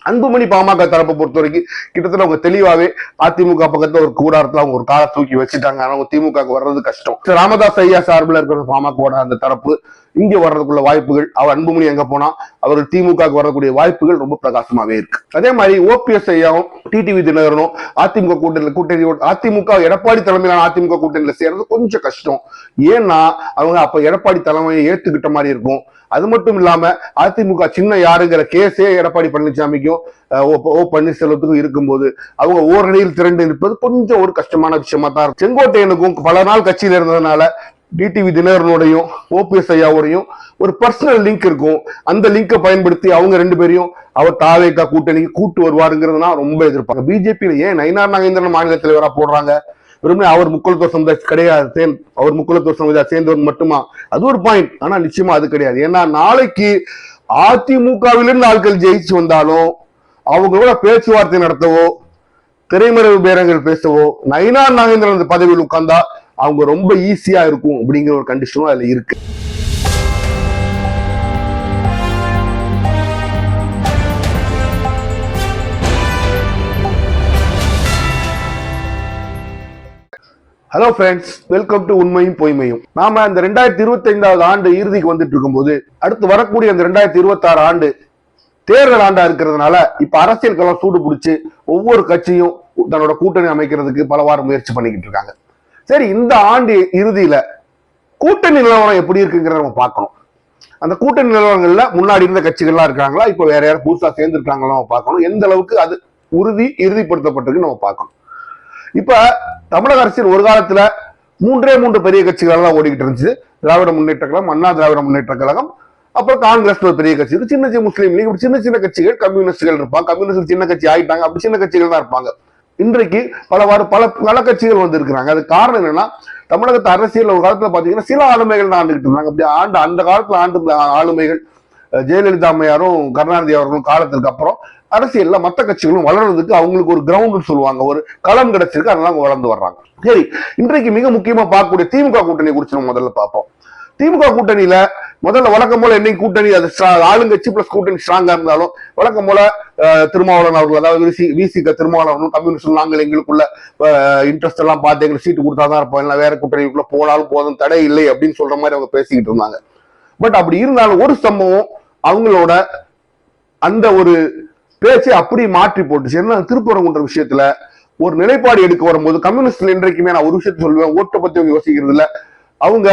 அன்புமணி பாமக தரப்பை பொறுத்த வரைக்கும் கிட்டத்தட்ட அவங்க தெளிவாவே அதிமுக பக்கத்துல ஒரு கூடாரத்துல அவங்க ஒரு காலை தூக்கி வச்சுட்டாங்க. அவங்க திமுக வர்றது கஷ்டம். ராமதாஸ் ஐயா சார்பில் இருக்கிற பாமக அந்த தரப்பு இங்க வர்றதுக்குள்ள வாய்ப்புகள், அவர் அன்புமணி எங்க போனா அவர்கள் திமுக வரக்கூடிய வாய்ப்புகள் ரொம்ப பிரகாசமாவே இருக்கு. அதே மாதிரி ஓபிஎஸ் ஐயாவும் டிடிவி தினகரனும் அதிமுக கூட்டணி அதிமுக எடப்பாடி தலைமையிலான அதிமுக கூட்டணியில சேர்றது கொஞ்சம் கஷ்டம். ஏன்னா அவங்க அப்ப எடப்பாடி தலைமையை ஏத்துக்கிட்ட மாதிரி இருக்கும். அது மட்டும் இல்லாம அதிமுக சின்ன யாருங்கிற கேஸே எடப்பாடி பழனிசாமிக்கும் ஓ பன்னீர்செல்வத்துக்கும் இருக்கும்போது அவங்க ஓரணியில் திரண்டு இருப்பது கொஞ்சம் ஒரு கஷ்டமான விஷயமா தான் இருக்கும். செங்கோட்டையனுக்கும் பல நாள் கட்சியில இருந்ததுனால டிடிவி தினகரனோடையும் ஓபிஎஸ் ஐயாவோடையும் ஒரு பர்சனல் லிங்க் இருக்கும். அந்த லிங்கை பயன்படுத்தி அவங்க ரெண்டு பேரையும் அவர் தாவேகா கூட்டணிக்கு கூட்டு வருவாருங்கிறதுனா ரொம்ப எதிர்ப்பாங்க. பிஜேபியில ஏன் நயினார் நாகேந்திரன் மாநில தலைவரா போடுறாங்க? வெறுமே அவர் முக்குலத்துவ சமுதாயம் கிடையாது, அவர் முக்குலத்துவ சமுதாயம் சேர்ந்தவர் மட்டுமா? அது ஒரு பாயிண்ட். ஆனா நிச்சயமா அது கிடையாது. ஏன்னா நாளைக்கு அதிமுகவிலிருந்து ஆட்கள் ஜெயிச்சு வந்தாலும் அவங்களோட பேச்சுவார்த்தை நடத்தவோ திரைமறைவு பேரங்கள் பேசவோ நயினார் நாகேந்திரன் பதவியில் உட்கார்ந்தா அவங்க ரொம்ப ஈஸியா இருக்கும் அப்படிங்கிற ஒரு கண்டிஷனும் அதுல இருக்கு. ஹலோ ஃப்ரெண்ட்ஸ், வெல்கம் டு உண்மையும் பொய்மையும். நாம இந்த 2025 ஆண்டு இறுதிக்கு வந்துட்டு இருக்கும்போது அடுத்து வரக்கூடிய அந்த 2026 ஆண்டு தேர்தல் ஆண்டா இருக்கிறதுனால இப்ப அரசியல் களம் சூடு பிடிச்சு ஒவ்வொரு கட்சியும் தன்னோட கூட்டணி அமைக்கிறதுக்கு பலவாறு முயற்சி பண்ணிக்கிட்டு இருக்காங்க. சரி, இந்த ஆண்டு இறுதியில கூட்டணி நிலவரம் எப்படி இருக்குங்கிறத நம்ம பார்க்கணும். அந்த கூட்டணி நிலவரங்கள்ல முன்னாடி இருந்த கட்சிகள்லாம் இருக்காங்களா, இப்ப வேற யாரும் புதுசா சேர்ந்திருக்காங்களா நம்ம பார்க்கணும். எந்த அளவுக்கு அது இறுதிப்படுத்தப்பட்டிருக்கு நம்ம பார்க்கணும். இப்ப தமிழக அரசியல் ஒரு காலத்துல மூன்று பெரிய கட்சிகள் தான் ஓடிக்கிட்டு இருந்துச்சு. திராவிட முன்னேற்ற கழகம், அண்ணா திராவிட முன்னேற்ற கழகம், அப்புறம் காங்கிரஸ் ஒரு பெரிய கட்சி, சின்ன முஸ்லீம் லீக், சின்ன சின்ன கட்சிகள், கம்யூனிஸ்டுகள் இருப்பாங்க. கம்யூனிஸ்ட் சின்ன கட்சி ஆயிட்டாங்க, அப்படி சின்ன கட்சிகள் தான் இருப்பாங்க. இன்றைக்கு பல கட்சிகள் வந்து இருக்கிறாங்க. அது காரணம் என்னன்னா, தமிழகத்து அரசியல் ஒரு காலத்துல பாத்தீங்கன்னா சில ஆளுமைகள் தான் ஆண்டுகிட்டு இருந்தாங்க. அப்படி அந்த காலத்துல ஆண்டு ஆளுமைகள் ஜெயலலிதா அம்மையாரும் கருணாநிதி அவர்களும் காலத்துக்கு அப்புறம் அரசியல்ல மற்ற கட்சிகளும் வளர்றதுக்கு அவங்களுக்கு ஒரு கிரவுண்ட் சொல்லுவாங்க, ஒரு களம் கிடைச்சிருக்கு, அதனால அவங்க வளர்ந்து வர்றாங்க. சரி, இன்றைக்கு மிக முக்கியமா பார்க்கக்கூடிய திமுக கூட்டணி குறித்து நம்ம முதல்ல பார்ப்போம். திமுக கூட்டணியில முதல்ல வழக்கம் போல என்னைக்கு கூட்டணி அது ஆளுங்கட்சி பிளஸ் கூட்டணி ஸ்ட்ராங்கா இருந்தாலும் வழக்கம் போல திருமாவளவன் அவர்கள், அதாவது விசிக திருமாவளவனும் கம்யூனிஸ்ட் நாங்கள் எங்களுக்குள்ள இன்ட்ரெஸ்ட் எல்லாம் பார்த்து எங்களுக்கு சீட்டு கொடுத்தாதான் இருப்போம், இல்லை வேற கூட்டணிக்குள்ள போனாலும் போதும், தடை இல்லை அப்படின்னு சொல்ற மாதிரி அவங்க பேசிக்கிட்டு இருந்தாங்க. பட் அப்படி இருந்தாலும் ஒரு சம்பவம் அவங்களோட அந்த ஒரு பேச்சை அப்படி மாற்றி போட்டுச்சு. என்ன, திருப்பரங்குன்ற விஷயத்துல ஒரு நிலைப்பாடு எடுக்க வரும்போது கம்யூனிஸ்ட்ல இன்றைக்குமே நான் ஒரு விஷயத்த சொல்லுவேன், ஓட்டை பத்தி அவங்க யோசிக்கிறது இல்ல. அவங்க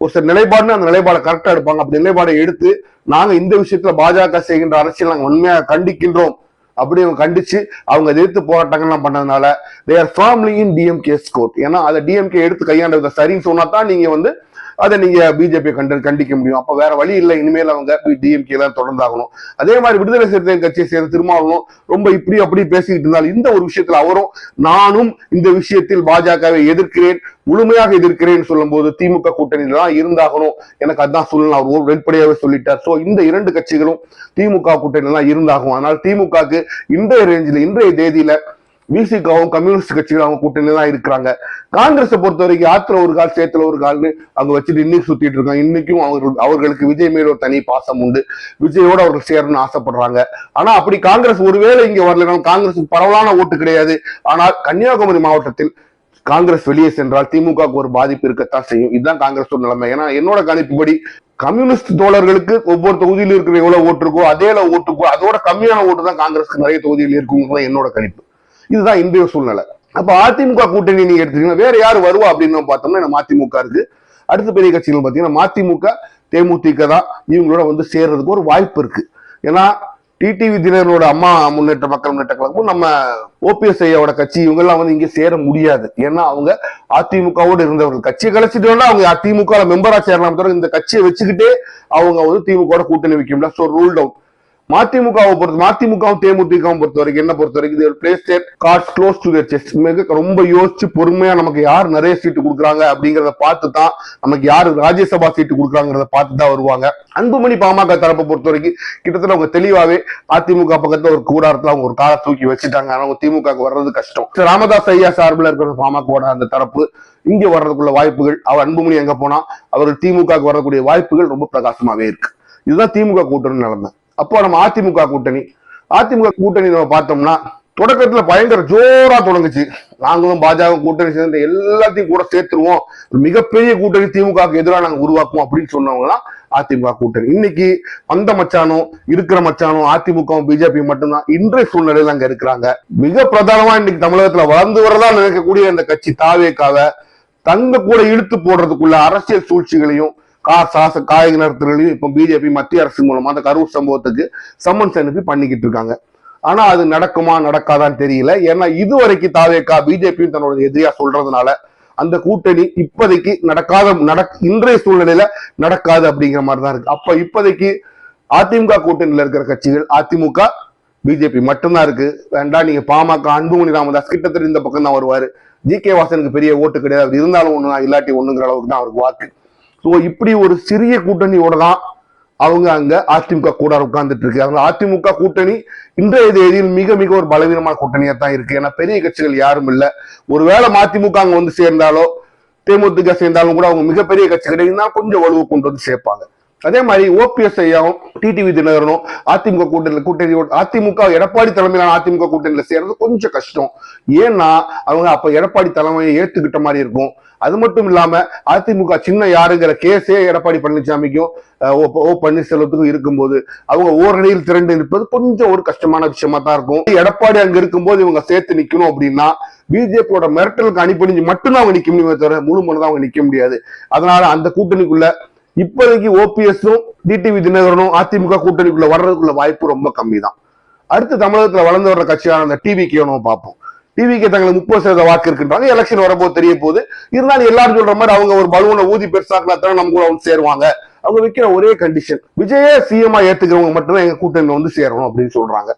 ஒரு சில நிலைப்பாடுன்னு அந்த நிலைப்பாடை கரெக்டா எடுப்பாங்க. அப்படி நிலைப்பாடை எடுத்து நாங்க இந்த விஷயத்துல பாஜக செய்கின்ற அரசியல் நாங்க உண்மையாக கண்டிக்கின்றோம் அப்படி அவங்க கண்டிச்சு அவங்க எதிர்த்து போராட்டங்கள்லாம் பண்ணதுனால they are firmly in DMK's court. ஏன்னா அதை டிஎம்கே எடுத்து கையாண்டதை சரின்னு சொன்னா தான் நீங்க வந்து அதை நீங்க பிஜேபி கண்டிக்க முடியும். அப்ப வேற வழி இல்லை, இனிமேல் அவங்க டிஎம்கே தான் தொடர்ந்தாகணும். அதே மாதிரி விடுதலை சிறுத்தைகள் கட்சியை சேர்ந்து திருமாவளவனும் ரொம்ப இப்படி அப்படி பேசிக்கிட்டு இருந்தாலும் இந்த ஒரு விஷயத்துல அவரும் நானும் இந்த விஷயத்தில் பாஜகவை எதிர்க்கிறேன், முழுமையாக எதிர்க்கிறேன் சொல்லும் போது திமுக கூட்டணியில தான் இருந்தாகணும், எனக்கு அதான் சொல்லணும் அவர் வெளிப்படையாவே சொல்லிட்டார். சோ இந்த இரண்டு கட்சிகளும் திமுக கூட்டணியில தான் இருந்தாகும். அதனால திமுகக்கு இன்றைய ரேஞ்சில் இன்றைய தேதியில விசிகாவும் கம்யூனிஸ்ட் கட்சிகள் அவங்க கூட்டணி தான் இருக்கிறாங்க. காங்கிரஸை பொறுத்த வரைக்கும் ஆத்துல ஒரு கால் சேத்துல ஒரு கால்னு அவங்க வச்சுட்டு இன்னைக்கு சுத்திட்டு இருக்காங்க. இன்னைக்கும் அவர்களுக்கு விஜய் மேல ஒரு தனி பாசம் உண்டு, விஜயோட அவர்கள் சேரணும்னு ஆசைப்படுறாங்க. ஆனா அப்படி காங்கிரஸ் ஒருவேளை இங்க வரலாம், காங்கிரஸுக்கு பரவலான ஓட்டு கிடையாது. ஆனால் கன்னியாகுமரி மாவட்டத்தில் காங்கிரஸ் வெளியே சென்றால் திமுகவுக்கு ஒரு பாதிப்பு இருக்கத்தான் செய்யும். இதுதான் காங்கிரஸ் ஒரு நிலைமை. ஏன்னா என்னோட கணிப்புப்படி கம்யூனிஸ்ட் தோழர்களுக்கு ஒவ்வொரு தொகுதியில் இருக்கிற எவ்வளவு ஓட்டு இருக்கோ அதே ஓட்டுக்கோ அதோட கம்மியான ஓட்டு தான் காங்கிரஸ்க்கு நிறைய தொகுதியில் இருக்குங்கிறத என்னோட கணிப்பு. இதுதான் இன்றைய சூழ்நிலை. அப்ப அதிமுக கூட்டணி நீங்க எடுத்துட்டீங்கன்னா வேற யாரு வருவா அப்படின்னு பார்த்தோம்னா மதிமுக இருக்கு. அடுத்த பெரிய கட்சிகள் பாத்தீங்கன்னா மதிமுக, தேமுதிக தான் இவங்களோட வந்து சேர்றதுக்கு ஒரு வாய்ப்பு இருக்கு. ஏன்னா டிடிவி தினகரனோட அம்மா மக்கள் முன்னேற்ற கழகமும் நம்ம ஓபிஎஸ் ஐயாவோட கட்சி இவங்க எல்லாம் வந்து இங்க சேர முடியாது. ஏன்னா அவங்க அதிமுகவோடு இருந்தவர்கள். கட்சியை கழிச்சிட்டு அவங்க அதிமுக மெம்பரா சேரலாம், தவிர இந்த கட்சியை வச்சுக்கிட்டே அவங்க வந்து திமுக கூட்டணி வைக்க முடியல. So ruled out. மதிமுகவும் தேமுதிகவும் பொறுத்த வரைக்கும் என்ன பொறுத்த வரைக்கும் ரொம்ப யோசிச்சு பொறுமையா நமக்கு யார் நிறைய சீட்டு கொடுக்குறாங்க அப்படிங்கறத பார்த்து தான், நமக்கு யாரு ராஜ்யசபா சீட்டு கொடுக்குறாங்கிறத பார்த்து தான் வருவாங்க. அன்புமணி பாமக தரப்பை பொறுத்த வரைக்கும் கிட்டத்தட்ட அவங்க தெளிவாவே அதிமுக பக்கத்துல ஒரு கூடாரத்துல அவங்க ஒரு காலை தூக்கி வச்சுட்டாங்க. அவங்க திமுக வர்றது கஷ்டம். ராமதாஸ் ஐயா சார்பில் இருக்கிற பாமக அந்த தரப்பு இங்க வர்றதுக்குள்ள வாய்ப்புகள், அவர் அன்புமணி எங்க போனா அவர்கள் திமுக வரக்கூடிய வாய்ப்புகள் ரொம்ப பிரகாசமாவே இருக்கு. இதுதான் திமுக கூட்டணி நிலைமை. அப்போ நம்ம அதிமுக கூட்டணி அதிமுக கூட்டணி நம்ம பார்த்தோம்னா தொடக்கத்துல பயங்கர ஜோரா தொடங்குச்சு. நாங்களும் பாஜக கூட்டணி சேர்ந்து எல்லாத்தையும் கூட சேர்த்துருவோம், மிகப்பெரிய கூட்டணி திமுகவுக்கு எதிராக நாங்க உருவாக்குவோம் அப்படின்னு சொன்னவங்க தான் அதிமுக கூட்டணி. இன்னைக்கு வந்த மச்சானும் இருக்கிற மச்சானும் அதிமுகவும் பிஜேபி மட்டும்தான் இன்றைய சூழ்நிலையில அங்க இருக்கிறாங்க. மிக பிரதானமா இன்னைக்கு தமிழகத்துல வளர்ந்து வரதா நினைக்கக்கூடிய இந்த கட்சி தாவேக்காவை தங்க கூட இழுத்து போடுறதுக்குள்ள அரசியல் சூழ்ச்சிகளையும் காய்கறி நிறுத்தங்களையும் இப்ப பிஜேபி மத்திய அரசு மூலமா அந்த கரூர் சம்பவத்துக்கு சம்மன்ஸ் அனுப்பி பண்ணிக்கிட்டு இருக்காங்க. ஆனா அது நடக்குமா நடக்காதான்னு தெரியல. ஏன்னா இதுவரைக்கும் தாவேக்கா பிஜேபியும் தன்னோட எதிரியா சொல்றதுனால அந்த கூட்டணி இப்போதைக்கு இன்றைய சூழ்நிலையில நடக்காது அப்படிங்கிற மாதிரிதான் இருக்கு. அப்ப இப்போதைக்கு அதிமுக கூட்டணியில இருக்கிற கட்சிகள் அதிமுக பிஜேபி மட்டும்தான் இருக்கு. வேண்டாம் நீங்க பாமக அன்புமணி ராமதாஸ் கிட்டத்தட்ட இந்த பக்கம் தான் வருவாரு. ஜி.கே. வாசனுக்கு பெரிய ஓட்டு கிடையாது, இருந்தாலும் ஒண்ணுதான் இல்லாட்டி ஒண்ணுங்கிற அளவுக்கு தான் அவருக்கு வாக்கு. ஸோ இப்படி ஒரு சிறிய கூட்டணியோட தான் அவங்க அங்க அதிமுக கூட உட்கார்ந்துட்டு இருக்கு. அவங்க அதிமுக கூட்டணி இன்றைய தேதியில் மிக மிக ஒரு பலவீனமான கூட்டணியா தான் இருக்கு. ஏன்னா பெரிய கட்சிகள் யாரும் இல்ல. ஒருவேளை மதிமுக அங்க வந்து சேர்ந்தாலோ தேமுதிக சேர்ந்தாலும் கூட அவங்க மிகப்பெரிய கட்சி கிடையாது, கொஞ்சம் வலுவை கொண்டு வந்து சேர்ப்பாங்க. அதே மாதிரி ஓபிஎஸ் ஐயாவும் டிடிவி தினகரனும் அதிமுக கூட்டணியோட அதிமுக எடப்பாடி தலைமையிலான அதிமுக கூட்டணியில சேர்றது கொஞ்சம் கஷ்டம். ஏன்னா அவங்க அப்ப எடப்பாடி தலைமையை ஏத்துக்கிட்ட மாதிரி இருக்கும். அது மட்டும் இல்லாம அதிமுக சின்ன யாருங்கிற கேஸே எடப்பாடி பழனிசாமிக்கும் ஓ பன்னீர்செல்வத்துக்கும் இருக்கும்போது அவங்க ஓரணியில் திரண்டு இருப்பது கொஞ்சம் ஒரு கஷ்டமான விஷயமா தான் இருக்கும். எடப்பாடி அங்க இருக்கும்போது இவங்க சேர்த்து நிக்கணும் அப்படின்னா பிஜேபியோட மிரட்டலுக்கு அணிபணிஞ்சு மட்டும்தான் அவங்க நிக்க முடியுமே தவிர முழு மனதான் அவங்க நிக்க முடியாது. அதனால அந்த கூட்டணிக்குள்ள இப்போதைக்கு ஓபிஎஸும் டிடிவி தினகரனும் அதிமுக கூட்டணிக்குள்ள வர்றதுக்குள்ள வாய்ப்பு ரொம்ப கம்மி தான். அடுத்து தமிழகத்துல வளர்ந்து வர்ற கட்சியான அந்த டிவிக்கு நம்ம பார்ப்போம். டிவிக்கு தங்களுக்கு 30% வாக்கு இருக்குன்றாங்க. எலெக்ஷன் வரும்போது தெரிய போகுது. இருந்தாலும் எல்லாரும் சொல்ற மாதிரி அவங்க ஒரு பலூனை ஊதி பெருசாக்கலாம் நம்ம கூட வந்து சேருவாங்க. அவங்க வைக்கிற ஒரே கண்டிஷன் விஜயே சிஎம்மா ஏத்துக்கிறவங்க மட்டும்தான் எங்க கூட்டணியில வந்து சேரணும் அப்படின்னு சொல்றாங்க.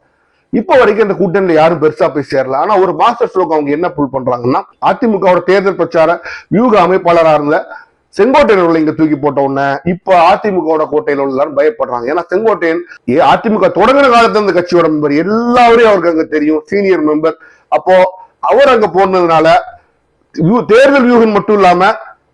இப்ப வரைக்கும் இந்த கூட்டணியில யாரும் பெருசா போய் சேரல. ஆனா ஒரு மாஸ்டர் ஸ்ட்ரோக் அவங்க என்ன புல் பண்றாங்கன்னா அதிமுகவோட தேர்தல் பிரச்சார வியூக அமைப்பாளராக இருந்த செங்கோட்டையன் இங்க தூக்கி போட்ட உடனே இப்ப அதிமுக கோட்டையில உள்ள பயப்படுறாங்க. ஏன்னா செங்கோட்டையன் அதிமுக தொடங்கின காலத்துல இந்த கட்சியோட மெம்பர், எல்லாரையும் அவருக்கு அங்க தெரியும், சீனியர் மெம்பர். அப்போ அவர் அங்க போனதுனால தேர்தல் வியூகம் மட்டும் இல்லாம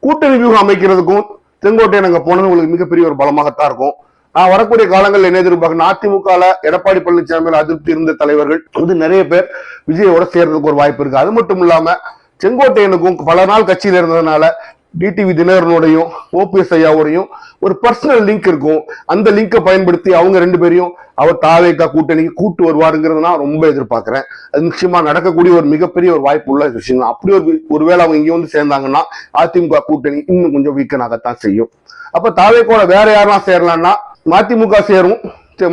கூட்டணி வியூகம் அமைக்கிறதுக்கும் செங்கோட்டையன் அங்க போனது உங்களுக்கு மிகப்பெரிய ஒரு பலமாகத்தான் இருக்கும். நான் வரக்கூடிய காலங்களில் என்ன எதிர்பார்க்கணும், அதிமுக எடப்பாடி பழனிசாமியில் அதிருப்தி இருந்த தலைவர்கள் வந்து நிறைய பேர் விஜயோட சேர்றதுக்கு ஒரு வாய்ப்பு இருக்கு. அது மட்டும் இல்லாம செங்கோட்டையனுக்கும் பல நாள் கட்சியில இருந்ததுனால டிடிவி தினகரனோடையும் ஓபிஎஸ் ஐயாவோடையும் ஒரு பர்சனல் லிங்க் இருக்கும். அந்த லிங்கை பயன்படுத்தி அவங்க ரெண்டு பேரையும் அவர் தாவேக்கா கூட்டணிக்கு கூட்டு வருவாருங்கிறது நான் ரொம்ப எதிர்பார்க்கிறேன். அது நிச்சயமா நடக்கக்கூடிய ஒரு மிகப்பெரிய ஒரு வாய்ப்பு உள்ள விஷயம். அப்படி ஒருவேளை அவங்க இங்க வந்து சேர்ந்தாங்கன்னா அதிமுக கூட்டணி இன்னும் கொஞ்சம் வீக்கனாகத்தான் செய்யும். அப்ப தாவேக்கோட வேற யாரெல்லாம் சேரலாம்னா மதிமுக சேரும்.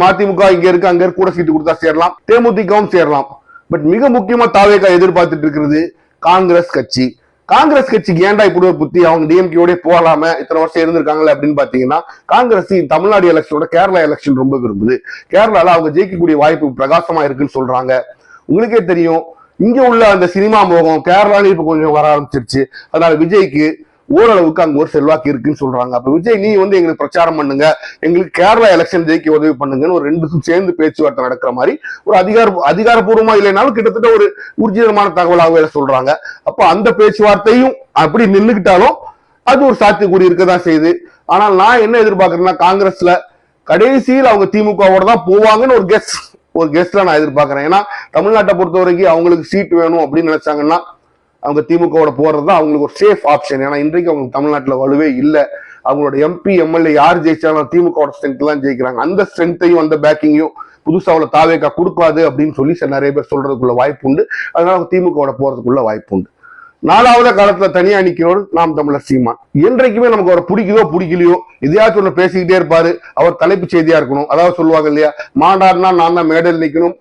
மதிமுக இங்க இருக்கு அங்க கூட சீட்டு கொடுத்தா சேரலாம், தேமுதிகவும் சேரலாம். பட் மிக முக்கியமா தாவேக்கா எதிர்பார்த்துட்டு இருக்கிறது காங்கிரஸ் கட்சி. காங்கிரஸ் கட்சிக்கு ஏன்டா இப்படி ஒரு புத்தி, அவங்க டிஎம்கேயோட போகலாம இத்தனை வருஷம் இருந்திருக்காங்களே அப்படின்னு பாத்தீங்கன்னா காங்கிரஸ் தமிழ்நாடு எலெக்ஷனோட கேரளா எலெக்ஷன் ரொம்ப விரும்புது. கேரளால அவங்க ஜெயிக்கக்கூடிய வாய்ப்பு பிரகாசமா இருக்குன்னு சொல்றாங்க. உங்களுக்கே தெரியும் இங்க உள்ள அந்த சினிமா மோகம் கேரளால இப்ப கொஞ்சம் வர ஆரம்பிச்சிருச்சு. அதனால விஜய்க்கு ஓரளவுக்கு அங்க ஒரு செல்வாக்கு இருக்குன்னு சொல்றாங்க. அப்ப விஜய் நீ வந்து எங்களுக்கு பிரச்சாரம் பண்ணுங்க, எங்களுக்கு கேரளா எலெக்ஷன் ஜெயிக்க உதவி பண்ணுங்கன்னு ஒரு ரெண்டுக்கும் சேர்ந்து பேச்சுவார்த்தை நடக்கிற மாதிரி ஒரு அதிகாரப்பூர்வமா இல்லைனாலும் கிட்டத்தட்ட ஒரு ஊர்ஜிதமான தகவலாகவே சொல்றாங்க. அப்ப அந்த பேச்சுவார்த்தையும் அப்படி நின்றுகிட்டாலும் அது ஒரு சாத்தியக்கூறி இருக்கதான் செய்யுது. ஆனால் நான் என்ன எதிர்பார்க்கறேன்னா காங்கிரஸ்ல கடைசியில் அவங்க திமுகவோட தான் போவாங்கன்னு ஒரு கெஸ்ட்ல நான் எதிர்பார்க்கிறேன். ஏன்னா தமிழ்நாட்டை பொறுத்த வரைக்கும் அவங்களுக்கு சீட் வேணும் அப்படின்னு நினைச்சாங்கன்னா அவங்க திமுகவோட போறது தான் அவங்களுக்கு ஒரு சேஃப் ஆப்ஷன். ஏன்னா இன்றைக்கு அவங்களுக்கு தமிழ்நாட்டில் வலுவே இல்லை. அவங்களோட எம்பி எம்எல்ஏ யார் ஜெயிச்சாலும் திமுகவோட ஸ்ட்ரென்த் தான் ஜெயிக்கிறாங்க. அந்த ஸ்ட்ரென்த்தையும் அந்த பேக்கிங்கையும் புதுசா அவளை தாவேக்கா கொடுக்காது அப்படின்னு சொல்லி நிறைய பேர் சொல்றதுக்குள்ள வாய்ப்பு உண்டு. அதனால அவங்க திமுகவோட போறதுக்குள்ள வாய்ப்பு உண்டு. நாலாவது காலத்துல தனியா நிக்கிறோம் நாம் தமிழர் சீமான். என்றைக்குமே நமக்கு அவரை பிடிக்குதோ பிடிக்கலையோ எதையாச்சும் ஒண்ணு பேசிக்கிட்டே இருப்பாரு. அவர் தலைப்பு செய்தியா இருக்கணும். அதாவது சொல்லுவாங்க இல்லையா, மாநாடுனா நான் தான் மேடையில் நிக்கணும்,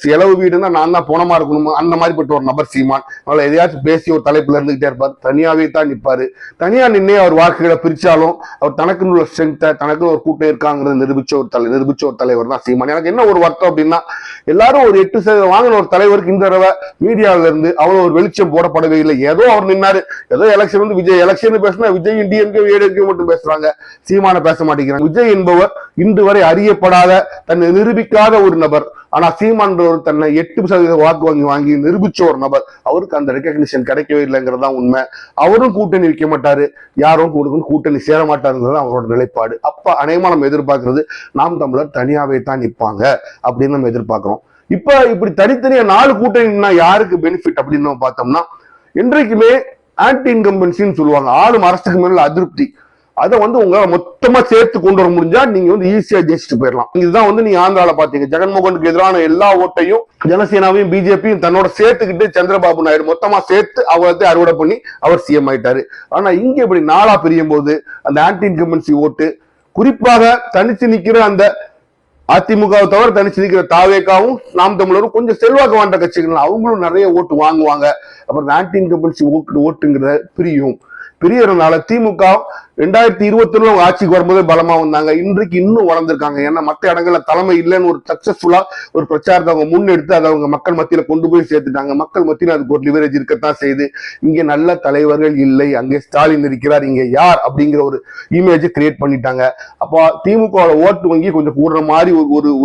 செலவு வீடுன்னா நான் தான் போனமா இருக்கணும், அந்த மாதிரிப்பட்ட ஒரு நபர் சீமான். அதனால எதையாச்சும் பேசி ஒரு தலைப்புல இருந்துகிட்டே இருப்பாரு, தனியாவே தான் நிற்பாரு. தனியா நின்னே அவர் வாக்குகளை பிரிச்சாலும் அவர் தனக்குன்னு உள்ள ஸ்ட்ரென்த்தை தனக்குன்னு ஒரு கூட்டம் இருக்காங்கிறது நிரூபிச்ச ஒரு தலைவர் தான் சீமான். எனக்கு என்ன ஒரு வருத்தம் அப்படின்னா எல்லாரும் ஒரு 8% வாங்கின ஒரு தலைவருக்கு இந்த தடவை மீடியாவில இருந்து அவ்வளவு ஒரு வெளிச்சம் போடப்படவே இல்லை. ஏதோ அவர் நின்னாரு, ஏதோ எலெக்ஷன் வந்து விஜய் எலெக்ஷன் பேசினா விஜய் டிஎம்கே ஏடிஎம்கே மட்டும் பேசுறாங்க, சீமான பேச மாட்டேங்கிறாங்க. விஜய் என்பவர் இன்று வரை அறியப்படாத தன்னை நிரூபிக்காத ஒரு நபர். ஆனா சீமான் தன்னை 8% வாக்கு வாங்கி நிரூபிச்ச ஒரு நபர். அவருக்கு அந்த ரெகக்னிஷன் கிடைக்கவே இல்லைங்கிறதா உண்மை. அவரும் கூட்டணி வைக்க மாட்டாரு, யாரும் கூட்டணி சேர மாட்டாருங்கிறது அவரோட நிலைப்பாடு. அப்ப அநேகமா நம்ம எதிர்பார்க்கறது நாம் தமிழர் தனியாவே தான் நிற்பாங்க அப்படின்னு நம்ம எதிர்பார்க்கிறோம். இப்ப இப்படி தனித்தனியா 4 கூட்டணின்னா யாருக்கு பெனிஃபிட் அப்படின்னு பார்த்தோம்னா, என்றைக்குமே ஆன்டி இன்கம்பன்சின்னு சொல்லுவாங்க, ஆளும் அரசுக்கு மேல அதிருப்தி. அதை உங்களால மொத்தமா சேர்த்து கொண்டு வர முடிஞ்சா நீங்க ஈஸியா ஜெயிச்சுட்டு போயிடலாம். இதுதான் நீங்க ஆந்திரால பாத்தீங்க, ஜெகன்மோகனுக்கு எதிரான எல்லா ஓட்டையும் ஜனசேனாவையும் பிஜேபியும் தன்னோட சேர்த்துக்கிட்டு சந்திரபாபு நாயுடு மொத்தமா சேர்த்து அவரத்தை அறுவடை பண்ணி அவர் சிஎம் ஆயிட்டாரு. ஆனா இங்க இப்படி 4ஆ பிரியும் போது அந்த ஆன்டி இன்கம்பன்சி ஓட்டு, குறிப்பாக தனிச்சு நிக்கிற அந்த அதிமுகவை தவிர தனிச்சு நிற்கிற தாவேக்காவும் நாம் தமிழரும் கொஞ்சம் செல்வாக்கு வாய்ந்த கட்சிகள், அவங்களும் நிறைய ஓட்டு வாங்குவாங்க. அப்புறம் ஆன்டி இன்கம்பன்சி ஓட்டுங்கிறத பிரியறதுனால திமுக 2021 அவங்க ஆட்சிக்கு வரும்போது பலமா வந்தாங்க. இன்றைக்கு இன்னும் வளர்ந்துருக்காங்க. ஏன்னா மற்ற இடங்கள்ல தலைமை இல்லைன்னு ஒரு சக்சஸ்ஃபுல்லா ஒரு பிரச்சாரத்தை அவங்க முன்னெடுத்து அதை அவங்க மக்கள் மத்தியில கொண்டு போய் சேர்த்துட்டாங்க. மக்கள் மத்தியில அதுக்கு ஒரு லிவரேஜ் இருக்கத்தான் செய்யுது. இங்க நல்ல தலைவர்கள் இல்லை, அங்கே ஸ்டாலின் இருக்கிறார், இங்க யார் அப்படிங்கிற ஒரு இமேஜ் கிரியேட் பண்ணிட்டாங்க. அப்போ திமுக ஓட்டு வங்கி கொஞ்சம் கூடுற மாதிரி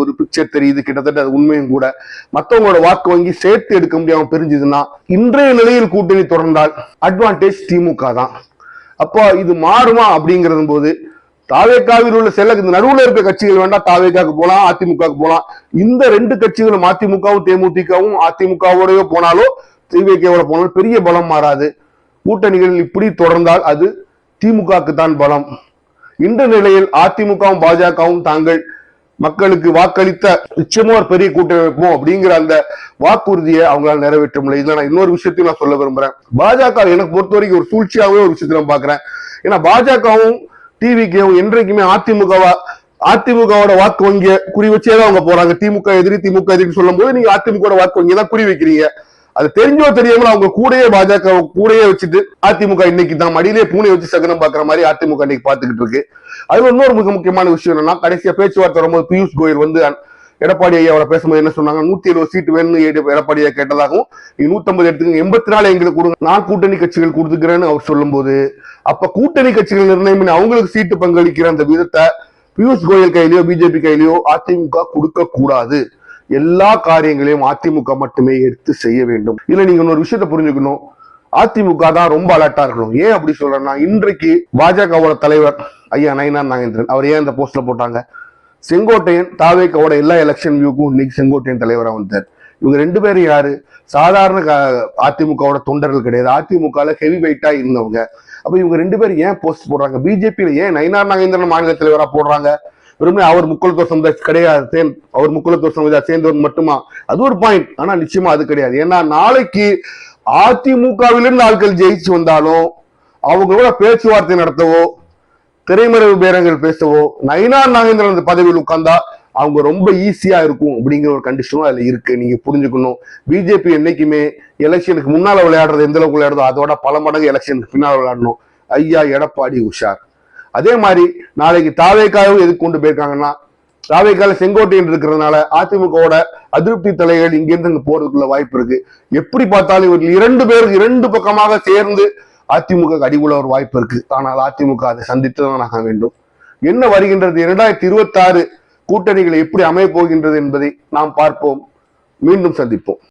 ஒரு பிக்சர் தெரியுது. கிட்டத்தட்ட அது உண்மையும் கூட. மற்றவங்களோட வாக்கு வங்கி சேர்த்து எடுக்க முடியாம பிரிஞ்சுதுன்னா இன்றைய நிலையில் கூட்டணி தொடர்ந்தால் அட்வான்டேஜ் திமுக தான். அப்போ இது மாறுமா அப்படிங்கிறது போது தாவேக்காவில் உள்ள இந்த நடுவில் இருக்க கட்சிகள் வேண்டாம், தாவேக்காக்கு போலாம், அதிமுகவுக்கு போலாம். இந்த 2 கட்சிகளும் அதிமுகவும் தேமுதிகவும் அதிமுகவோடய போனாலோ திமுகவோட போனாலும் பெரிய பலம் மாறாது. கூட்டணிகள் இப்படி தொடர்ந்தால் அது திமுகவுக்கு தான் பலம். இந்த நிலையில் அதிமுகவும் பாஜகவும் தாங்கள் மக்களுக்கு வாக்களித்த நிச்சயமா ஒரு பெரிய கூட்டணி வைப்போம் அப்படிங்கிற அந்த வாக்குறுதியை அவங்களால நிறைவேற்ற முடியல. இதுல நான் இன்னொரு விஷயத்தையும் நான் சொல்ல விரும்புறேன். பாஜக எனக்கு பொறுத்த வரைக்கும் ஒரு சூழ்ச்சியாவே ஒரு விஷயத்தை நான் பாக்குறேன். ஏன்னா பாஜகவும் டிவிக்கும் என்றைக்குமே அதிமுகவோட வாக்கு வங்கிய குறி வச்சேதான் அவங்க போறாங்க. திமுக எதிரி சொல்லும் போது நீங்க அதிமுக வாக்கு வங்கி தான் குறி வைக்கிறீங்க. அது தெரிஞ்சோ தெரியாமல அவங்க கூடயே பாஜக கூடயே வச்சுட்டு அதிமுக இன்னைக்கு தான் மடியிலே பூனை வச்சு சகனம் பாக்குற மாதிரி அதிமுக இன்னைக்கு பாத்துக்கிட்டு இருக்கு. அதுல இன்னொரு மிக முக்கியமான விஷயம் என்னன்னா, கடைசியா பேச்சுவார்த்தை வரும்போது பியூஷ் கோயல் எடப்பாடி ஐயாவோட பேசும்போது என்ன சொன்னாங்க, 170 சீட்டு வேணும்னு எடப்பாடியா கேட்டதாகவும், 150 எடுத்துக்கங்க, 84 எங்களுக்கு கொடுங்க, நான் கூட்டணி கட்சிகள் கொடுத்துக்கிறேன்னு அவர் சொல்லும் போது, அப்ப கூட்டணி கட்சிகள் நிர்ணயம் பண்ணி அவங்களுக்கு சீட்டு பங்களிக்கிற அந்த விதத்தை பியூஷ் கோயல் கையிலயோ பிஜேபி கையிலயோ அதிமுக கொடுக்க கூடாது. எல்லா காரியங்களையும் அதிமுக மட்டுமே எடுத்து செய்ய வேண்டும். இதுல நீங்க ஒரு விஷயத்தை புரிஞ்சுக்கணும், அதிமுக தான் ரொம்ப அலர்ட்டா இருக்கணும். ஏன் அப்படி சொல்றேன்னா, இன்றைக்கு பாஜகவோட தலைவர் ஐயா நயினார் நாகேந்திரன் அவர் ஏன் இந்த போஸ்ட்ல போட்டாங்க, செங்கோட்டையன் தாவேக்காவோட எல்லா எலெக்ஷன் வியூக்கும் இன்னைக்கு செங்கோட்டையன் தலைவரா வந்தார். இவங்க 2 பேரும் யாரு, சாதாரண அதிமுகவோட தொண்டர்கள் கிடையாது, அதிமுக ஹெவி வெயிட்டா இருந்தவங்க. அப்ப இவங்க 2 பேரும் ஏன் போஸ்ட் போடுறாங்க, பிஜேபியில ஏன் நயினார் நாகேந்திரன் மாநில தலைவரா போடுறாங்க, வெறுமனே அவர் முக்குலத்துவ சமுதாயம் கிடையாது, அவர் முக்குலத்துவ சமுதாயம் சேர்ந்தவர் மட்டுமா, அது ஒரு பாயிண்ட். ஆனா நிச்சயமா அது கிடையாது. ஏன்னா நாளைக்கு அதிமுகவிலிருந்து ஆட்கள் ஜெயிச்சு வந்தாலும் அவங்களோட பேச்சுவார்த்தை நடத்தவோ திரைமறைவு பேரங்கள் பேசவோ நயினார் நாகேந்திரன் அந்த பதவியில் உட்கார்ந்தா அவங்க ரொம்ப ஈஸியா இருக்கும் அப்படிங்கிற ஒரு கண்டிஷனும் அதுல இருக்கு. நீங்க புரிஞ்சுக்கணும், பிஜேபி என்னைக்குமே எலெக்ஷனுக்கு முன்னால விளையாடுறது எந்த அளவுக்கு விளையாடுறதோ அதோட பல மடங்கு எலெக்ஷனுக்கு பின்னால் விளையாடணும். ஐயா எடப்பாடி உஷார். அதே மாதிரி நாளைக்கு தாவேக்காவும் எதுக்கு கொண்டு போயிருக்காங்கன்னா, தாவேக்கால செங்கோட்டையன் இருக்கிறதுனால அதிமுகவோட அதிருப்தி தலைகள் இங்கிருந்து போறதுக்குள்ள வாய்ப்பு இருக்கு. எப்படி பார்த்தாலும் இவர்கள் 2 பேருக்கு 2 பக்கமாக சேர்ந்து அதிமுக அடிவுள்ள ஒரு வாய்ப்பு இருக்கு. ஆனால் அதிமுக அதை சந்தித்துதான் ஆக வேண்டும். என்ன வருகின்றது 2026 கூட்டணிகளை எப்படி அமைய போகின்றது என்பதை நாம் பார்ப்போம். மீண்டும் சந்திப்போம்.